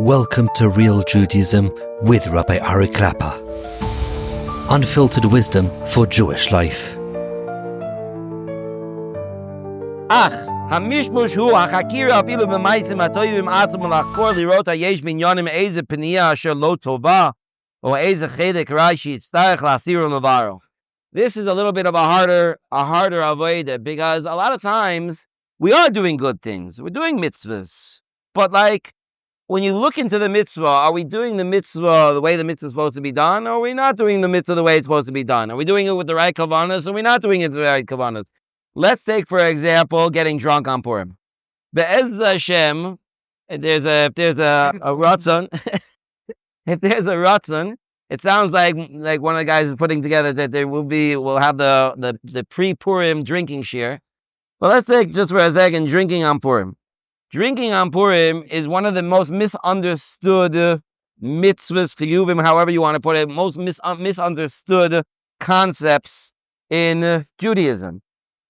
Welcome to Real Judaism with Rabbi Ari Klapper. Unfiltered wisdom for Jewish life. המשמוש הוא החקירה אפילו במעשים הטובים עצמם לחקור לראות היש בעניונים איזה פנייה אשר לא טובה או איזה חלק רע שיצטרך להסיר ולברר. This is a little bit of a harder avodah, because a lot of times we are doing good things. We're doing mitzvahs. But when you look into the mitzvah, are we doing the mitzvah the way the mitzvah is supposed to be done, or are we not doing the mitzvah the way it's supposed to be done? Are we doing it with the right kavanahs, or are we not doing it with the right kavanahs? Let's take, for example, getting drunk on Purim. Be'ez Hashem, if there's a ratzon, it sounds like one of the guys is putting together that we'll have the pre-Purim drinking share. Well, let's take just for a second drinking on Purim. Drinking on Purim is one of the most misunderstood mitzvahs, chiyuvim, however you want to put it, most misunderstood concepts in Judaism.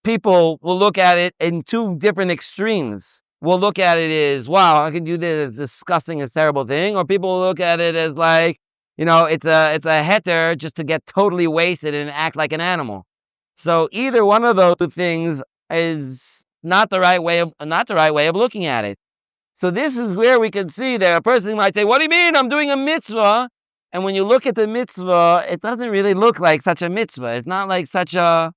People will look at it in two different extremes. We'll look at it as, wow, I can do this, it's disgusting, it's a terrible thing. Or people will look at it as it's a heter just to get totally wasted and act like an animal. So either one of those things is not the right way of looking at it. So this is where we can see that a person might say, what do you mean? I'm doing a mitzvah. And when you look at the mitzvah, it doesn't really look like such a mitzvah. It's not like such a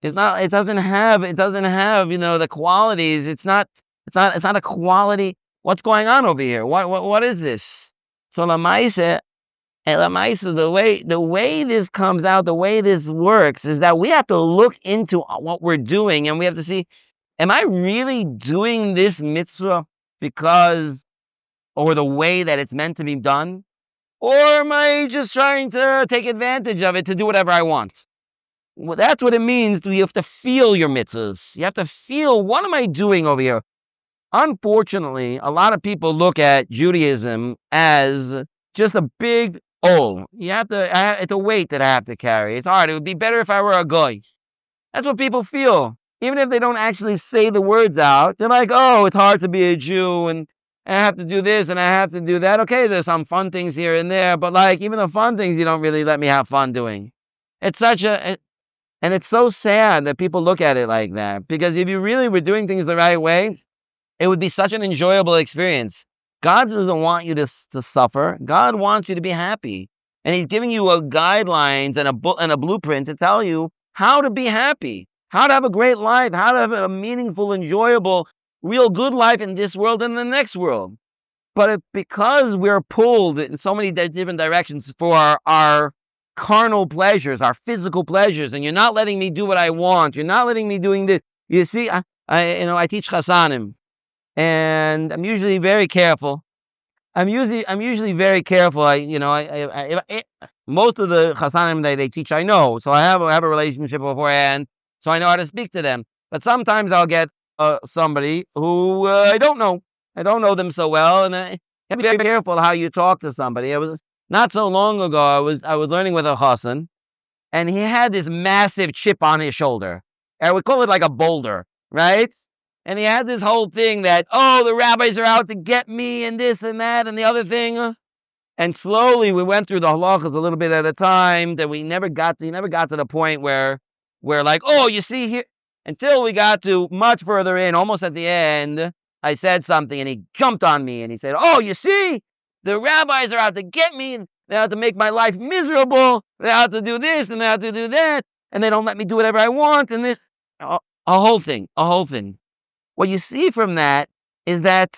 it doesn't have, the qualities. It's not a quality. What's going on over here? What is this? So the way this comes out, the way this works is that we have to look into what we're doing, and we have to see, am I really doing this mitzvah or the way that it's meant to be done? Or am I just trying to take advantage of it to do whatever I want? Well, that's what it means. You have to feel your mitzvahs. You have to feel, what am I doing over here? Unfortunately, a lot of people look at Judaism as just a big it's a weight that I have to carry. It's hard. It would be better if I were a goy. That's what people feel. Even if they don't actually say the words out, they're like, oh, it's hard to be a Jew, and I have to do this, and I have to do that. Okay, there's some fun things here and there, but even the fun things, you don't really let me have fun doing. And it's so sad that people look at it like that, because if you really were doing things the right way, it would be such an enjoyable experience. God doesn't want you to suffer. God wants you to be happy. And He's giving you guidelines and a blueprint to tell you how to be happy, how to have a great life, how to have a meaningful, enjoyable, real good life in this world and the next world. But because we're pulled in so many different directions for our carnal pleasures, our physical pleasures, and you're not letting me do what I want. You're not letting me doing this. You see, I teach chasanim, and I'm usually very careful. I'm usually very careful. Most of the chasanim they teach, I know, so I have a relationship beforehand, so I know how to speak to them. But sometimes I'll get somebody who I don't know. I don't know them so well, and I have to be very careful how you talk to somebody. Not so long ago, I was learning with a chassan, and he had this massive chip on his shoulder. And we call it like a boulder, right? And he had this whole thing that, the rabbis are out to get me, and this and that and the other thing. And slowly we went through the halachas a little bit at a time, that he never got to the point where you see here, until we got to much further in, almost at the end, I said something and he jumped on me and he said, you see? The rabbis are out to get me, they have to make my life miserable, they have to do this, and they have to do that, and they don't let me do whatever I want, and this, a whole thing. What you see from that is that,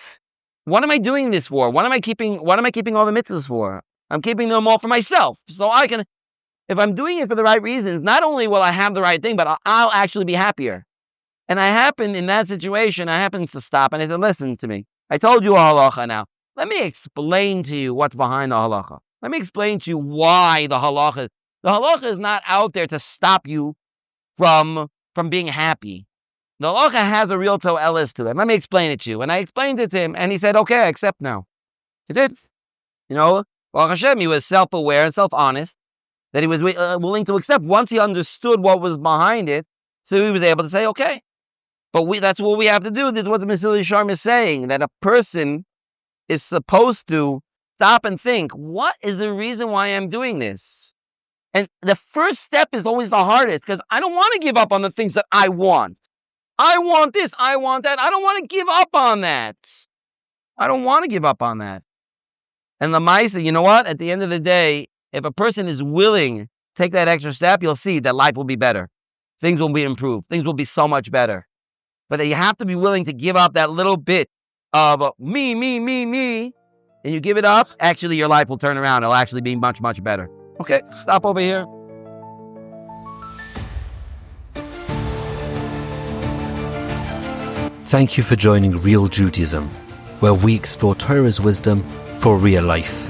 what am I doing this for? What am I keeping all the mitzvahs for? I'm keeping them all for myself, so if I'm doing it for the right reasons, not only will I have the right thing, but I'll actually be happier. And in that situation, I happened to stop, and I said, listen to me, I told you a halacha now. Let me explain to you what's behind the halacha. Let me explain to you why the halacha is not out there to stop you from being happy. The halacha has a real to'elis to it. Let me explain it to you. And I explained it to him, and he said, okay, I accept now. He did. Baruch Hashem, he was self-aware and self-honest, that he was willing to accept once he understood what was behind it, so he was able to say, okay. But that's what we have to do. This is what the Mesilas Yesharim is saying, that a person is supposed to stop and think, what is the reason why I'm doing this? And the first step is always the hardest, because I don't want to give up on the things that I want. I want this, I want that. I don't want to give up on that. I don't want to give up on that. And the Maisa, you know what? At the end of the day, if a person is willing to take that extra step, you'll see that life will be better. Things will be improved. Things will be so much better. But you have to be willing to give up that little bit of me, and you give it up, actually your life will turn around. It'll actually be much, much better. Okay, stop over here. Thank you for joining Real Judaism, where we explore Torah's wisdom for real life.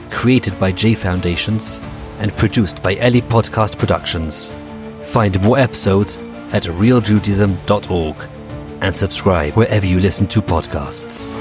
Created by J Foundations and produced by Ellie Podcast Productions. Find more episodes at realjudaism.org and subscribe wherever you listen to podcasts.